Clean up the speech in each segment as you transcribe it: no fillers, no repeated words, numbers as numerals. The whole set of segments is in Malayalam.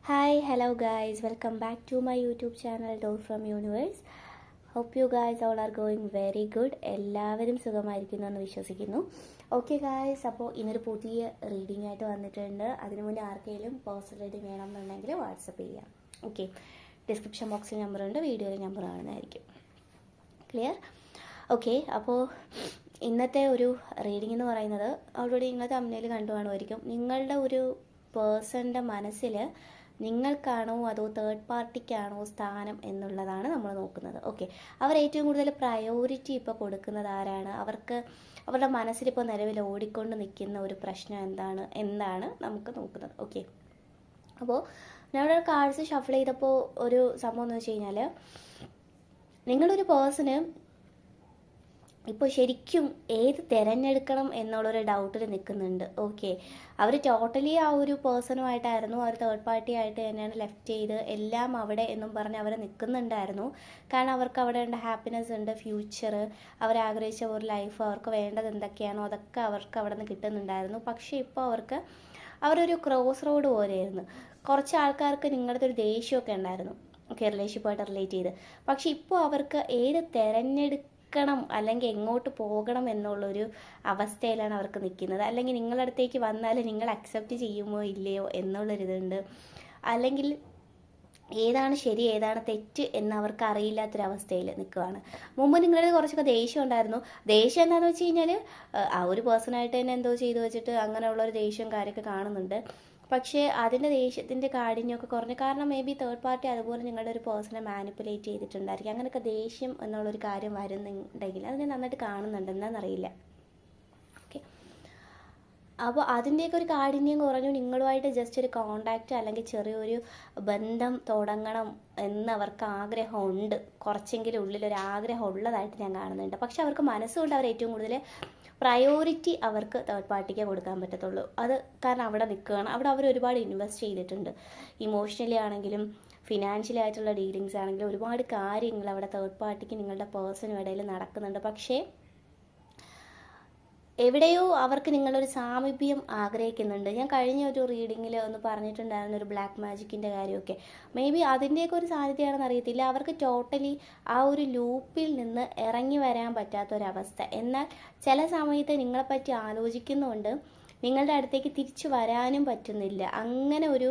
Hi, hello guys, welcome back to my YouTube channel Door from Universe. Hope you guys all are going very good. എല്ലാവരും സുഖമായിരിക്കുന്നു എന്ന് വിശ്വസിക്കുന്നു. ഓക്കെ ഗായ്സ്, അപ്പോൾ ഇന്നൊരു പുതിയ റീഡിംഗ് ആയിട്ട് വന്നിട്ടുണ്ട്. അതിനു മുന്നേ ആർക്കെങ്കിലും പേഴ്സണൽ റീഡിംഗ് വേണമെന്നുണ്ടെങ്കിൽ വാട്സപ്പ് ചെയ്യാം. ഓക്കെ, ഡിസ്ക്രിപ്ഷൻ ബോക്സിൽ നമ്പറുണ്ട്, വീഡിയോയിൽ നമ്പർ കാണുന്നതായിരിക്കും. ക്ലിയർ? ഓക്കെ, അപ്പോൾ ഇന്നത്തെ ഒരു റീഡിംഗ് എന്ന് പറയുന്നത് ഓൾറെഡി നിങ്ങൾ തമ്മിൽ കണ്ടു കാണുമായിരിക്കും. നിങ്ങളുടെ ഒരു പേഴ്സണിൻ്റെ മനസ്സിൽ നിങ്ങൾക്കാണോ അതോ തേർഡ് പാർട്ടിക്കാണോ സ്ഥാനം എന്നുള്ളതാണ് നമ്മൾ നോക്കുന്നത്. ഓക്കെ, അവർ ഏറ്റവും കൂടുതൽ പ്രയോറിറ്റി ഇപ്പോൾ കൊടുക്കുന്നത് ആരാണ്, അവർക്ക് അവരുടെ മനസ്സിലിപ്പോൾ നിലവിൽ ഓടിക്കൊണ്ട് നിൽക്കുന്ന ഒരു പ്രശ്നം എന്താണ് നമുക്ക് നോക്കുന്നത്. ഓക്കെ, അപ്പോൾ നമ്മുടെ കാർഡ്സ് ഷഫിൾ ചെയ്തപ്പോൾ ഒരു സംഭവം എന്ന് വെച്ച് കഴിഞ്ഞാൽ, നിങ്ങളൊരു പേഴ്സണ് ഇപ്പോൾ ശരിക്കും ഏത് തിരഞ്ഞെടുക്കണം എന്നുള്ളൊരു ഡൗട്ടിൽ നിൽക്കുന്നുണ്ട്. ഓക്കെ, അവർ ടോട്ടലി ആ ഒരു പേഴ്സണുമായിട്ടായിരുന്നു, അവർ തേർഡ് പാർട്ടി ആയിട്ട് തന്നെയാണ് ലെഫ്റ്റ് ചെയ്ത് എല്ലാം അവിടെ എന്നും പറഞ്ഞ് അവർ നിൽക്കുന്നുണ്ടായിരുന്നു. കാരണം അവർക്ക് അവിടെ ഉണ്ട് ഹാപ്പിനെസ് ഉണ്ട്, ഫ്യൂച്ചർ, അവരാഗ്രഹിച്ച ഒരു ലൈഫ്, അവർക്ക് വേണ്ടത് എന്തൊക്കെയാണോ അതൊക്കെ അവർക്ക് അവിടെ നിന്ന് കിട്ടുന്നുണ്ടായിരുന്നു. പക്ഷേ ഇപ്പോൾ അവരൊരു ക്രോസ് റോഡ് പോലെയായിരുന്നു. കുറച്ച് ആൾക്കാർക്ക് നിങ്ങളുടെ ഒരു ദേഷ്യമൊക്കെ ഉണ്ടായിരുന്നു, ഓക്കെ, റിലേഷൻഷിപ്പായിട്ട് റിലേറ്റ് ചെയ്ത്. പക്ഷെ ഇപ്പോൾ അവർക്ക് ഏത് അല്ലെങ്കിൽ എങ്ങോട്ട് പോകണം എന്നുള്ളൊരു അവസ്ഥയിലാണ് അവർക്ക് നിൽക്കുന്നത്. അല്ലെങ്കിൽ നിങ്ങളുടെ അടുത്തേക്ക് വന്നാൽ നിങ്ങൾ അക്സെപ്റ്റ് ചെയ്യുമോ ഇല്ലയോ എന്നുള്ളൊരിതുണ്ട്. അല്ലെങ്കിൽ ഏതാണ് ശരി ഏതാണ് തെറ്റ് എന്ന് അവർക്ക് അറിയില്ലാത്തൊരവസ്ഥയിൽ നിൽക്കുകയാണ്. മുമ്പ് നിങ്ങളുടെ കുറച്ചൊക്കെ ദേഷ്യം ഉണ്ടായിരുന്നു. ദേഷ്യം എന്താണെന്ന് വെച്ച് കഴിഞ്ഞാൽ ആ ഒരു പേഴ്സണായിട്ട് തന്നെ എന്തോ ചെയ്തു വെച്ചിട്ട് അങ്ങനെയുള്ളൊരു ദേഷ്യവും കാര്യമൊക്കെ കാണുന്നുണ്ട്. പക്ഷേ അതിൻ്റെ ദേഷ്യത്തിൻ്റെ കാഠിന്യമൊക്കെ കുറഞ്ഞു. കാരണം മേ ബി തേർഡ് പാർട്ടി അതുപോലെ നിങ്ങളുടെ ഒരു പേഴ്സണെ മാനിപ്പുലേറ്റ് ചെയ്തിട്ടുണ്ടായിരിക്കും. അങ്ങനെയൊക്കെ ദേഷ്യം എന്നുള്ളൊരു കാര്യം വരുന്നുണ്ടെങ്കിൽ അതിനെ നന്നായിട്ട് കാണുന്നുണ്ട്, എന്താണെന്നറിയില്ല. ഓക്കെ, അപ്പോൾ അതിൻ്റെയൊക്കെ ഒരു കാഠിന്യം കുറഞ്ഞു. നിങ്ങളുമായിട്ട് ജസ്റ്റ് ഒരു കോണ്ടാക്റ്റ് അല്ലെങ്കിൽ ചെറിയൊരു ബന്ധം തുടങ്ങണം എന്നവർക്ക് ആഗ്രഹമുണ്ട്. കുറച്ചെങ്കിലും ഉള്ളിലൊരു ആഗ്രഹം ഉള്ളതായിട്ട് ഞാൻ കാണുന്നുണ്ട്. പക്ഷെ അവർക്ക് മനസ്സുകൊണ്ട് അവർ ഏറ്റവും കൂടുതൽ പ്രയോറിറ്റി അവർക്ക് തേർഡ് പാർട്ടിക്ക് കൊടുക്കാൻ പറ്റത്തുള്ളൂ. അത് കാരണം അവിടെ നിൽക്കുകയാണ്. അവിടെ അവർ ഒരുപാട് ഇൻവെസ്റ്റ് ചെയ്തിട്ടുണ്ട്. ഇമോഷണലി ആണെങ്കിലും ഫിനാൻഷ്യലി ആയിട്ടുള്ള ഡീലിങ്സ് ആണെങ്കിലും ഒരുപാട് കാര്യങ്ങൾ അവിടെ തേർഡ് പാർട്ടിക്ക് നിങ്ങളുടെ പേഴ്സണും ഇടയിൽ നടക്കുന്നുണ്ട്. പക്ഷേ എവിടെയോ അവർക്ക് നിങ്ങളൊരു സാമീപ്യം ആഗ്രഹിക്കുന്നുണ്ട്. ഞാൻ കഴിഞ്ഞ ഒരു റീഡിങ്ങിൽ ഒന്ന് പറഞ്ഞിട്ടുണ്ടായിരുന്നു ഒരു ബ്ലാക്ക് മാജിക്കിൻ്റെ കാര്യമൊക്കെ. മേ ബി അതിൻ്റെയൊക്കെ ഒരു സാധ്യതയാണെന്ന് അറിയത്തില്ല. അവർക്ക് ടോട്ടലി ആ ഒരു ലൂപ്പിൽ നിന്ന് ഇറങ്ങി വരാൻ പറ്റാത്തൊരവസ്ഥ. എന്നാൽ ചില സമയത്ത് നിങ്ങളെപ്പറ്റി ആലോചിക്കുന്നുണ്ട്, നിങ്ങളുടെ അടുത്തേക്ക് തിരിച്ചു വരാനും പറ്റുന്നില്ല. അങ്ങനെ ഒരു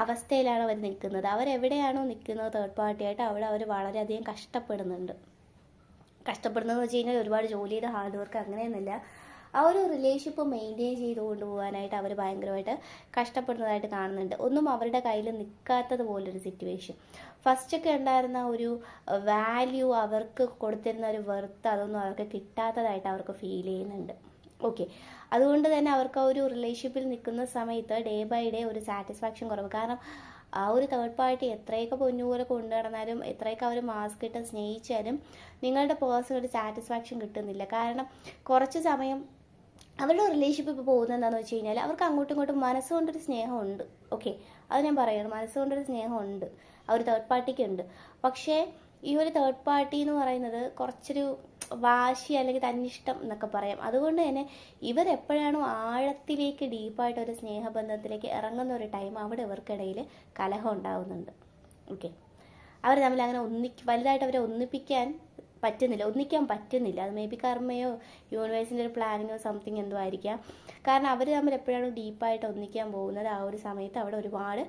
അവസ്ഥയിലാണ് അവർ നിൽക്കുന്നത്. അവരെവിടെയാണോ നിൽക്കുന്നത് തേർഡ് പാർട്ടിയായിട്ട്, അവിടെ അവർ വളരെയധികം കഷ്ടപ്പെടുന്നതെന്ന് വെച്ച് കഴിഞ്ഞാൽ ഒരുപാട് ജോലി ചെയ്ത ഹാർഡ് വർക്ക് അങ്ങനെയൊന്നുമില്ല. ആ ഒരു റിലേഷൻഷിപ്പ് മെയിൻറ്റെയിൻ ചെയ്ത് കൊണ്ടുപോകാനായിട്ട് അവർ ഭയങ്കരമായിട്ട് കഷ്ടപ്പെടുന്നതായിട്ട് കാണുന്നുണ്ട്. ഒന്നും അവരുടെ കയ്യിൽ നിൽക്കാത്തത് പോലൊരു സിറ്റുവേഷൻ. ഫസ്റ്റൊക്കെ ഉണ്ടായിരുന്ന ഒരു വാല്യൂ, അവർക്ക് കൊടുത്തിരുന്ന ഒരു വെർത്ത്, അതൊന്നും അവർക്ക് കിട്ടാത്തതായിട്ട് അവർക്ക് ഫീൽ ചെയ്യുന്നുണ്ട്. ഓക്കെ, അതുകൊണ്ട് തന്നെ അവർക്ക് ആ ഒരു റിലേഷൻഷിപ്പിൽ നിൽക്കുന്ന സമയത്ത് ഡേ ബൈ ഡേ ഒരു സാറ്റിസ്ഫാക്ഷൻ കുറവ്. കാരണം ആ ഒരു തേർഡ് പാർട്ടി എത്രയൊക്കെ പൊന്നുപോലെ കൊണ്ടു നടന്നാലും എത്രയൊക്കെ അവർ മാസ്ക് ഇട്ട് സ്നേഹിച്ചാലും നിങ്ങളുടെ പേഴ്സൺ ഒരു സാറ്റിസ്ഫാക്ഷൻ കിട്ടുന്നില്ല. കാരണം കുറച്ച് സമയം അവരുടെ റിലേഷൻഷിപ്പ് ഇപ്പോൾ പോകുന്നത് എന്താണെന്ന് വെച്ച് കഴിഞ്ഞാൽ, അവർക്ക് അങ്ങോട്ടും ഇങ്ങോട്ടും മനസ്സുകൊണ്ടൊരു സ്നേഹമുണ്ട്. ഓക്കെ, അത് ഞാൻ പറയുകയാണ്, മനസ്സുകൊണ്ടൊരു സ്നേഹമുണ്ട്, ആ ഒരു തേർഡ് പാർട്ടിക്കുണ്ട്. പക്ഷേ ഈ ഒരു തേർഡ് പാർട്ടി എന്ന് പറയുന്നത് കുറച്ചൊരു വാശി അല്ലെങ്കിൽ തന്നിഷ്ടം എന്നൊക്കെ പറയാം. അതുകൊണ്ട് തന്നെ ഇവരെപ്പോഴാണോ ആഴത്തിലേക്ക് ഡീപ്പായിട്ട് ഒരു സ്നേഹബന്ധത്തിലേക്ക് ഇറങ്ങുന്ന ഒരു ടൈം, അവിടെ ഇവർക്കിടയിൽ കലഹം ഉണ്ടാകുന്നുണ്ട്. ഓക്കെ, അവർ തമ്മിൽ അങ്ങനെ വലുതായിട്ട് അവരെ ഒന്നിക്കാൻ പറ്റുന്നില്ല. അത് മേ ബി കർമ്മയോ യൂണിവേഴ്സിൻ്റെ ഒരു പ്ലാനിങ്ങോ സംതിങ് എന്തോ ആയിരിക്കാം. കാരണം അവർ തമ്മിൽ എപ്പോഴാണ് ഡീപ്പായിട്ട് ഒന്നിക്കാൻ പോകുന്നത്, ആ ഒരു സമയത്ത് അവിടെ ഒരുപാട്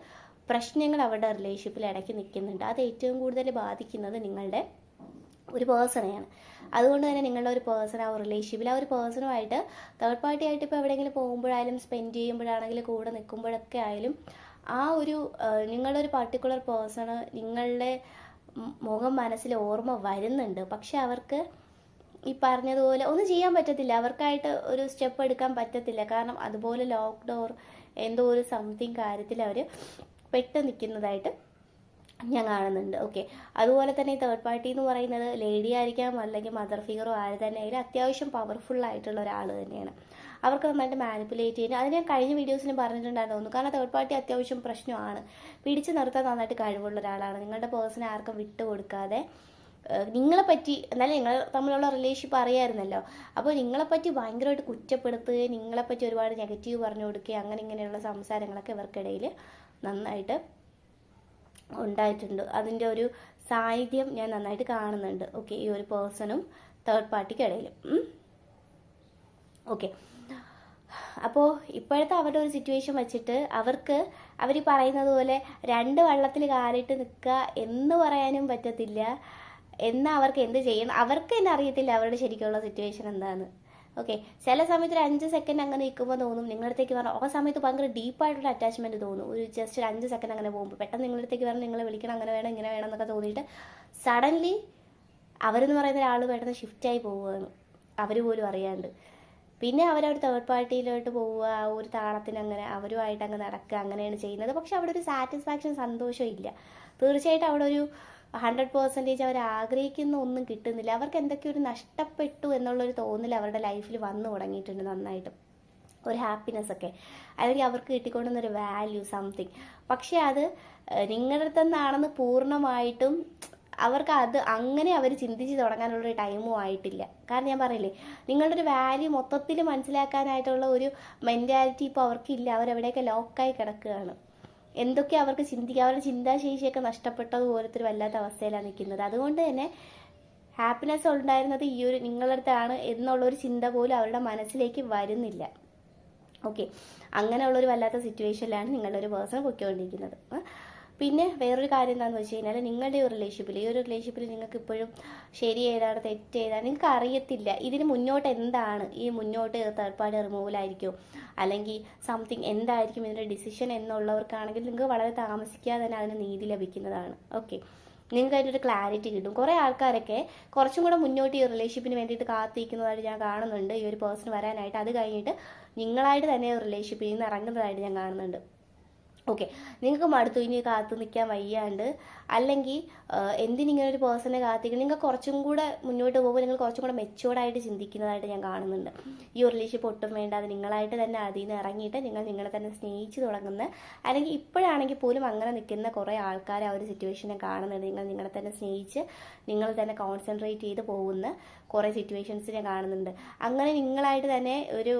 പ്രശ്നങ്ങൾ അവരുടെ റിലേഷൻഷിപ്പിൽ ഇടയ്ക്ക് നിൽക്കുന്നുണ്ട്. അത് ഏറ്റവും കൂടുതൽ ബാധിക്കുന്നത് നിങ്ങളുടെ ഒരു പേഴ്സണെയാണ്. അതുകൊണ്ട് തന്നെ നിങ്ങളുടെ ഒരു പേഴ്സൺ ആ ഒരു റിലേഷൻഷിപ്പിൽ, ആ ഒരു പേഴ്സണുമായിട്ട് തേർഡ് പാർട്ടി ആയിട്ട് ഇപ്പോൾ എവിടെയെങ്കിലും പോകുമ്പോഴായാലും സ്പെൻഡ് ചെയ്യുമ്പോഴാണെങ്കിലും കൂടെ നിൽക്കുമ്പോഴൊക്കെ ആയാലും ആ ഒരു നിങ്ങളുടെ ഒരു പർട്ടിക്കുലർ പേഴ്സണ് നിങ്ങളുടെ മുഖം മനസ്സിൽ ഓർമ്മ വരുന്നുണ്ട്. പക്ഷെ അവർക്ക് ഈ പറഞ്ഞതുപോലെ ഒന്നും ചെയ്യാൻ പറ്റത്തില്ല, അവർക്കായിട്ട് ഒരു സ്റ്റെപ്പ് എടുക്കാൻ പറ്റത്തില്ല. കാരണം അതുപോലെ ലോക്ക് ഡോർ എന്തോ ഒരു സംതിങ് കാര്യത്തിൽ അവർ പെട്ട് നിൽക്കുന്നതായിട്ട് ഞാൻ കാണുന്നുണ്ട്. ഓക്കെ, അതുപോലെ തന്നെ ഈ തേർഡ് പാർട്ടി എന്ന് പറയുന്നത് ലേഡി ആയിരിക്കാം അല്ലെങ്കിൽ മദർ ഫിഗറോ ആര് തന്നെ ആയാലും അത്യാവശ്യം പവർഫുൾ ആയിട്ടുള്ള ഒരാൾ തന്നെയാണ്. അവർക്ക് നന്നായിട്ട് മാനിപ്പുലേറ്റ് ചെയ്യുന്നത് അത് ഞാൻ കഴിഞ്ഞ വീഡിയോസിലും പറഞ്ഞിട്ടുണ്ടായിരുന്നു തോന്നുന്നു. കാരണം തേർഡ് പാർട്ടി അത്യാവശ്യം പ്രശ്നമാണ്, പിടിച്ചു നിർത്താൻ നന്നായിട്ട് കഴിവുള്ള ഒരാളാണ്. നിങ്ങളുടെ പേഴ്സണെ ആർക്കും വിട്ടുകൊടുക്കാതെ നിങ്ങളെപ്പറ്റി, എന്നാലും നിങ്ങൾ തമ്മിലുള്ള റിലേഷൻഷിപ്പ് അറിയാമായിരുന്നല്ലോ, അപ്പോൾ നിങ്ങളെപ്പറ്റി ഭയങ്കരമായിട്ട് കുറ്റപ്പെടുത്തുകയും നിങ്ങളെപ്പറ്റി ഒരുപാട് നെഗറ്റീവ് പറഞ്ഞു കൊടുക്കുകയും അങ്ങനെ ഇങ്ങനെയുള്ള സംസാരങ്ങളൊക്കെ ഇവർക്കിടയിൽ നന്നായിട്ട് ഉണ്ടായിട്ടുണ്ട്. അതിൻ്റെ ഒരു സാന്നിധ്യം ഞാൻ നന്നായിട്ട് കാണുന്നുണ്ട്. ഓക്കെ, ഈ ഒരു പേഴ്സണും തേർഡ് പാർട്ടിക്കിടയിലും. ഓക്കെ, അപ്പോൾ ഇപ്പോഴത്തെ അവരുടെ ഒരു സിറ്റുവേഷൻ വെച്ചിട്ട് അവർ പറയുന്നത് പോലെ രണ്ട് വള്ളത്തിൽ കാലിട്ട് നിൽക്കുക എന്ന് പറയാനും പറ്റത്തില്ല. എന്നാൽ അവർക്ക് എന്ത് ചെയ്യണം അവർക്ക് തന്നെ അറിയത്തില്ല അവരുടെ ശരിക്കുള്ള സിറ്റുവേഷൻ എന്താണെന്ന്. ഓക്കെ, ചില സമയത്ത് ഒരു 5 സെക്കൻഡ് അങ്ങനെ നിൽക്കുമ്പോൾ തോന്നും നിങ്ങളുടെ അടുത്തേക്ക് പറഞ്ഞാൽ ആ സമയത്ത് ഭയങ്കര ഡീപ്പായിട്ടുള്ള അറ്റാച്ച്മെൻറ്റ് തോന്നും. ഒരു ജസ്റ്റ് ഒരു 5 സെക്കൻഡ് അങ്ങനെ പോകുമ്പോൾ പെട്ടെന്ന് നിങ്ങളുടെ അടുത്തേക്ക് പറഞ്ഞാൽ നിങ്ങളെ വിളിക്കണം, അങ്ങനെ വേണം ഇങ്ങനെ വേണം എന്നൊക്കെ തോന്നിയിട്ട് സഡൻലി അവരെന്ന് പറയുന്ന ഒരാൾ പെട്ടെന്ന് ഷിഫ്റ്റായി പോവുകയാണ്, അവർ പോലും അറിയാണ്ട്. പിന്നെ അവരവിടെ തേർഡ് പാർട്ടിയിലോട്ട് പോവുക, ആ ഒരു താളത്തിന് അങ്ങനെ അവരുമായിട്ട് അങ്ങ് നടക്കുക, അങ്ങനെയാണ് ചെയ്യുന്നത്. പക്ഷെ അവിടെ ഒരു സാറ്റിസ്ഫാക്ഷൻ, സന്തോഷം ഇല്ല. തീർച്ചയായിട്ടും അവിടെ ഒരു 100% അവർ ആഗ്രഹിക്കുന്ന ഒന്നും കിട്ടുന്നില്ല. അവർക്ക് എന്തൊക്കെയോ ഒരു നഷ്ടപ്പെട്ടു എന്നുള്ളൊരു തോന്നൽ അവരുടെ ലൈഫിൽ വന്നു തുടങ്ങിയിട്ടുണ്ട് നന്നായിട്ട്. ഒരു ഹാപ്പിനെസ് ഒക്കെ, അല്ലെങ്കിൽ അവർക്ക് കിട്ടിക്കൊണ്ടുവന്നൊരു വാല്യൂ സംതിങ്. പക്ഷെ അത് നിങ്ങളുടെ അടുത്ത് നിന്നാണെന്ന് പൂർണ്ണമായിട്ടും അവർക്ക് അങ്ങനെ അവർ ചിന്തിച്ച് തുടങ്ങാനുള്ളൊരു ടൈമും ആയിട്ടില്ല. കാരണം ഞാൻ പറയില്ലേ, നിങ്ങളുടെ ഒരു വാല്യൂ മൊത്തത്തിൽ മനസ്സിലാക്കാനായിട്ടുള്ള ഒരു മെൻറ്റാലിറ്റി ഇപ്പോൾ അവർക്കില്ല. അവരെവിടെയൊക്കെ ലോക്കായി കിടക്കുകയാണ്. എന്തൊക്കെ അവർക്ക് ചിന്തിക്കുക, അവരുടെ ചിന്താശേഷിയൊക്കെ നഷ്ടപ്പെട്ടതുപോലത്തെ ഒരു വല്ലാത്ത അവസ്ഥയിലാണ് നിൽക്കുന്നത്. അതുകൊണ്ട് തന്നെ ഹാപ്പിനെസ് ഉണ്ടായിരുന്നത് ഈ ഒരു നിങ്ങളുടെ അടുത്താണ് എന്നുള്ളൊരു ചിന്ത പോലും അവരുടെ മനസ്സിലേക്ക് വരുന്നില്ല. ഓക്കെ, അങ്ങനെയുള്ളൊരു വല്ലാത്ത സിറ്റുവേഷനിലാണ് നിങ്ങളുടെ ഒരു പേഴ്സൺ പൊയ്ക്കൊണ്ടിരിക്കുന്നത്. പിന്നെ വേറൊരു കാര്യം എന്താണെന്ന് വെച്ച് കഴിഞ്ഞാൽ, നിങ്ങളുടെ ഈ ഒരു റിലേഷൻഷിപ്പിൽ നിങ്ങൾക്ക് ഇപ്പോഴും ശരി ഏതാണ് തെറ്റ് ഏതാണ് നിങ്ങൾക്ക് അറിയത്തില്ല. ഇതിന് മുന്നോട്ട് എന്താണ്, ഈ മുന്നോട്ട് തേർഡ് പാർട്ടി റിമൂവലായിരിക്കും അല്ലെങ്കിൽ സംതിങ് എന്തായിരിക്കും ഇതിൻ്റെ ഡിസിഷൻ എന്നുള്ളവർക്കാണെങ്കിൽ നിങ്ങൾക്ക് വളരെ താമസിക്കാതെ തന്നെ അതിന് നീതി ലഭിക്കുന്നതാണ്. ഓക്കെ, നിങ്ങൾക്ക് അതിൻ്റെ ഒരു ക്ലാരിറ്റി കിട്ടും. കുറേ ആൾക്കാരൊക്കെ കുറച്ചും കൂടെ മുന്നോട്ട് ഈ റിലേഷൻഷിപ്പിന് വേണ്ടിയിട്ട് കാത്തിരിക്കുന്നതായിട്ട് ഞാൻ കാണുന്നുണ്ട്. ഈ ഒരു പേഴ്സൺ വരാനായിട്ട്, അത് കഴിഞ്ഞിട്ട് നിങ്ങളായിട്ട് തന്നെ റിലേഷൻഷിപ്പിൽ നിന്ന് ഇറങ്ങുന്നതായിട്ട് ഞാൻ കാണുന്നുണ്ട്. ഓക്കെ, നിങ്ങൾക്ക് മടുത്തു, ഇനി കാത്തു നിൽക്കാൻ വയ്യാണ്ട്, അല്ലെങ്കിൽ എന്തിനിങ്ങനെ ഒരു പേഴ്സണെ കാത്തിരിക്കണം, നിങ്ങൾ കുറച്ചും കൂടെ മുന്നോട്ട് പോകുമ്പോൾ നിങ്ങൾ കുറച്ചും കൂടെ മെച്ചുവേർഡായിട്ട് ചിന്തിക്കുന്നതായിട്ട് ഞാൻ കാണുന്നുണ്ട്. ഈ ഒരു റിലേഷൻഷിപ്പ് ഒട്ടും വേണ്ടാതെ നിങ്ങളായിട്ട് തന്നെ അതിൽ നിന്ന് ഇറങ്ങിയിട്ട് നിങ്ങളെ തന്നെ സ്നേഹിച്ച് തുടങ്ങുന്ന, അല്ലെങ്കിൽ ഇപ്പോഴാണെങ്കിൽ പോലും അങ്ങനെ നിൽക്കുന്ന കുറേ ആൾക്കാർ ആ ഒരു സിറ്റുവേഷനെ കാണുന്നുണ്ട്. നിങ്ങളെ തന്നെ സ്നേഹിച്ച് നിങ്ങൾ തന്നെ കോൺസെൻട്രേറ്റ് ചെയ്ത് പോകുന്ന കുറേ സിറ്റുവേഷൻസിനെ കാണുന്നുണ്ട്. അങ്ങനെ നിങ്ങളായിട്ട് തന്നെ ഒരു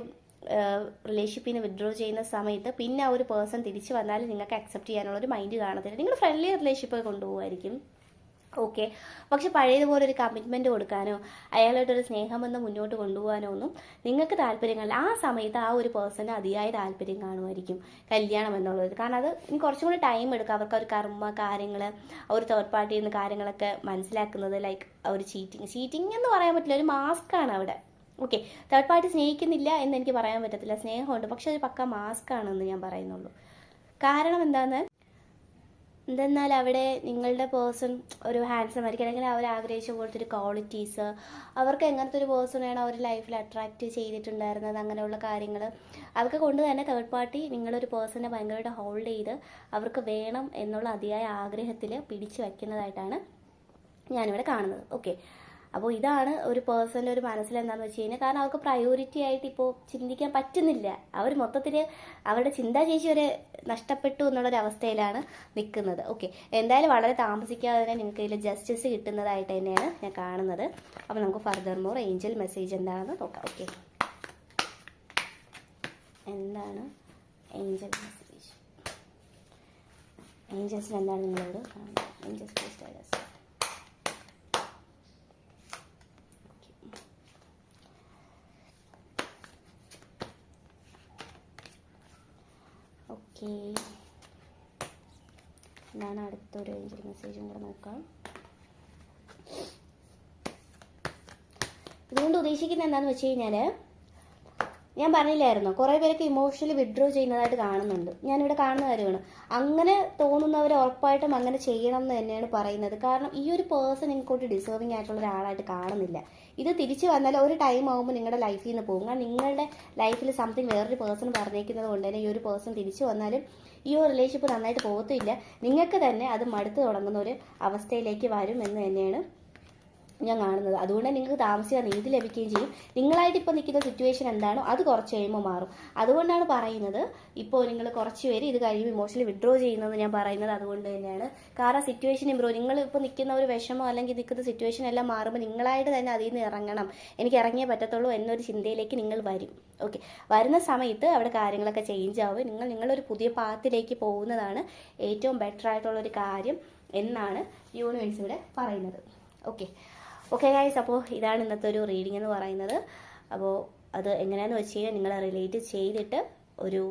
റിലേഷൻഷിപ്പിന് വിഡ്രോ ചെയ്യുന്ന സമയത്ത് പിന്നെ ആ ഒരു പേഴ്സൺ തിരിച്ച് വന്നാൽ നിങ്ങൾക്ക് അക്സെപ്റ്റ് ചെയ്യാനുള്ളൊരു മൈൻഡ് കാണത്തില്ല. നിങ്ങൾ ഫ്രണ്ട്ലി റിലേഷൻഷിപ്പ് കൊണ്ടുപോകുമായിരിക്കും. ഓക്കെ, പക്ഷെ പഴയതുപോലെ ഒരു കമ്മിറ്റ്മെൻറ്റ് കൊടുക്കാനോ അയാളായിട്ടൊരു സ്നേഹബന്ധം മുന്നോട്ട് കൊണ്ടുപോകാനോ ഒന്നും നിങ്ങൾക്ക് താല്പര്യം കാണില്ല. ആ സമയത്ത് ആ ഒരു പേഴ്സണ് അതിയായ താല്പര്യം കാണുമായിരിക്കും കല്യാണം എന്നുള്ളത്. കാരണം അത് ഇനി കുറച്ചും കൂടി ടൈം എടുക്കും. അവർക്ക് ഒരു കർമ്മ കാര്യങ്ങൾ, ഒരു തേർഡ് പാർട്ടിയിൽ നിന്ന് കാര്യങ്ങളൊക്കെ മനസ്സിലാക്കുന്നത്. ലൈക്ക് ഒരു ചീറ്റിംഗ് എന്ന് പറയാൻ പറ്റില്ല, ഒരു മാസ്കാണ് അവിടെ. ഓക്കെ, തേർഡ് പാർട്ടി സ്നേഹിക്കുന്നില്ല എന്ന് എനിക്ക് പറയാൻ പറ്റത്തില്ല, സ്നേഹമുണ്ട്, പക്ഷെ അത് പക്ക മാസ്കാണെന്ന് ഞാൻ പറയുന്നുള്ളൂ. കാരണം എന്തെന്നാൽ അവിടെ നിങ്ങളുടെ പേഴ്സൺ ഒരു ഹാൻഡ്സം ആയിരിക്കും, അല്ലെങ്കിൽ അവർ ആഗ്രഹിച്ച പോലത്തെ ഒരു ക്വാളിറ്റീസ്, അവർക്ക് എങ്ങനത്തെ ഒരു പേഴ്സണെയാണ് അവർ ലൈഫിൽ അട്രാക്റ്റ് ചെയ്തിട്ടുണ്ടായിരുന്നത്, അങ്ങനെയുള്ള കാര്യങ്ങൾ അതൊക്കെ കൊണ്ട് തന്നെ തേർഡ് പാർട്ടി നിങ്ങളൊരു പേഴ്സണെ ഭയങ്കരമായിട്ട് ഹോൾഡ് ചെയ്ത് അവർക്ക് വേണം എന്നുള്ള അതിയായ ആഗ്രഹത്തിൽ പിടിച്ചു വയ്ക്കുന്നതായിട്ടാണ് ഞാനിവിടെ കാണുന്നത്. ഓക്കെ, അപ്പോൾ ഇതാണ് ഒരു പേഴ്സണൽ ഒരു മനസ്സിലെന്താണെന്ന് വെച്ച് കഴിഞ്ഞാൽ, കാരണം അവർക്ക് പ്രയോറിറ്റി ആയിട്ട് ഇപ്പോൾ ചിന്തിക്കാൻ പറ്റുന്നില്ല. അവർ മൊത്തത്തിൽ അവരുടെ ചിന്താശേഷി വരെ നഷ്ടപ്പെട്ടു എന്നുള്ളൊരവസ്ഥയിലാണ് നിൽക്കുന്നത്. ഓക്കെ, എന്തായാലും വളരെ താമസിക്കാതെ തന്നെ നിങ്ങൾക്ക് ഇതിൽ ജസ്റ്റിസ് കിട്ടുന്നതായിട്ട് തന്നെയാണ് ഞാൻ കാണുന്നത്. അപ്പോൾ നമുക്ക് ഫർദർ മോർ ഏഞ്ചൽ മെസ്സേജ് എന്താണെന്ന് നോക്കാം. ഓക്കെ, എന്താണ് ഏഞ്ചൽ മെസ്സേജ്? ഏഞ്ചൽസിന് എന്താണ് നിങ്ങളോട് കാണുന്നത്? Angels please. ഓക്കെ, എന്താണ് അടുത്തൊരു ഏഞ്ചൽ മെസ്സേജും കൂടെ നോക്കാം. ഇതുകൊണ്ട് ഉദ്ദേശിക്കുന്നത് എന്താണെന്ന് വെച്ച് കഴിഞ്ഞാൽ, ഞാൻ പറഞ്ഞില്ലായിരുന്നു കുറേ പേരൊക്കെ ഇമോഷണലി വിഡ്രോ ചെയ്യുന്നതായിട്ട് കാണുന്നുണ്ട്. ഞാനിവിടെ കാണുന്ന കാര്യമാണ്. അങ്ങനെ തോന്നുന്നവർ ഉറപ്പായിട്ടും അങ്ങനെ ചെയ്യണം എന്ന് തന്നെയാണ് പറയുന്നത്. കാരണം ഈ ഒരു പേഴ്സൺ നിങ്ങൾക്കൊട്ട് ഡിസേർവിംഗ് ആയിട്ടുള്ള ഒരാളായിട്ട് കാണുന്നില്ല. ഇത് തിരിച്ചു വന്നാൽ ഒരു ടൈം ആകുമ്പോൾ നിങ്ങളുടെ ലൈഫിൽ നിന്ന് പോകും. കാരണം നിങ്ങളുടെ ലൈഫിൽ സംതിങ് വേറൊരു പേഴ്സൺ പറഞ്ഞേക്കുന്നത് കൊണ്ട് തന്നെ ഈ ഒരു പേഴ്സൺ തിരിച്ചു വന്നാലും ഈ ഒരു റിലേഷൻഷിപ്പ് നന്നായിട്ട് പോകത്തില്ല. നിങ്ങൾക്ക് തന്നെ അത് മടുത്തു തുടങ്ങുന്ന ഒരു അവസ്ഥയിലേക്ക് വരും എന്ന് തന്നെയാണ് ഞാൻ കാണുന്നത്. അതുകൊണ്ട് നിങ്ങൾക്ക് താമസിയാതെ നീതി ലഭിക്കുകയും ചെയ്യും. നിങ്ങളായിട്ട് ഇപ്പോൾ നിൽക്കുന്ന സിറ്റുവേഷൻ എന്താണോ അത് കുറച്ച് കഴിയുമ്പോൾ മാറും. അതുകൊണ്ടാണ് പറയുന്നത്, ഇപ്പോൾ നിങ്ങൾ കുറച്ച് പേര് ഇത് കഴിയുമ്പോൾ ഇമോഷണലി വിഡ്രോ ചെയ്യുന്നത് ഞാൻ പറയുന്നത് അതുകൊണ്ട് തന്നെയാണ്. കാരണം സിറ്റുവേഷൻ ഇമ്പ്രൂവ്, നിങ്ങൾ ഇപ്പോൾ നിൽക്കുന്ന ഒരു വിഷമോ അല്ലെങ്കിൽ നിൽക്കുന്ന സിറ്റുവേഷൻ എല്ലാം മാറുമ്പോൾ നിങ്ങളായിട്ട് തന്നെ അതിൽ നിന്ന് ഇറങ്ങണം, എനിക്ക് ഇറങ്ങിയേ പറ്റത്തുള്ളൂ എന്നൊരു ചിന്തയിലേക്ക് നിങ്ങൾ വരും. ഓക്കെ, വരുന്ന സമയത്ത് അവിടെ കാര്യങ്ങളൊക്കെ ചേഞ്ച് ആവും. നിങ്ങളൊരു പുതിയ പാത്തിലേക്ക് പോകുന്നതാണ് ഏറ്റവും ബെറ്റർ ആയിട്ടുള്ളൊരു കാര്യം എന്നാണ് യൂണിവേഴ്സ് ഇവിടെ പറയുന്നത്. ഓക്കെ ഗൈസ്, അപ്പോൾ ഇതാണ് ഇന്നത്തെ ഒരു റീഡിംഗ് എന്ന് പറയുന്നത്. അപ്പോൾ അത് എങ്ങനെയാണെന്ന് വെച്ച് കഴിഞ്ഞാൽ നിങ്ങൾ റിലേറ്റ് ചെയ്തിട്ട് ഒരു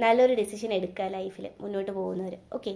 നല്ലൊരു ഡിസിഷൻ എടുക്കുക ലൈഫിൽ മുന്നോട്ട് പോകുന്നവർ. ഓക്കെ.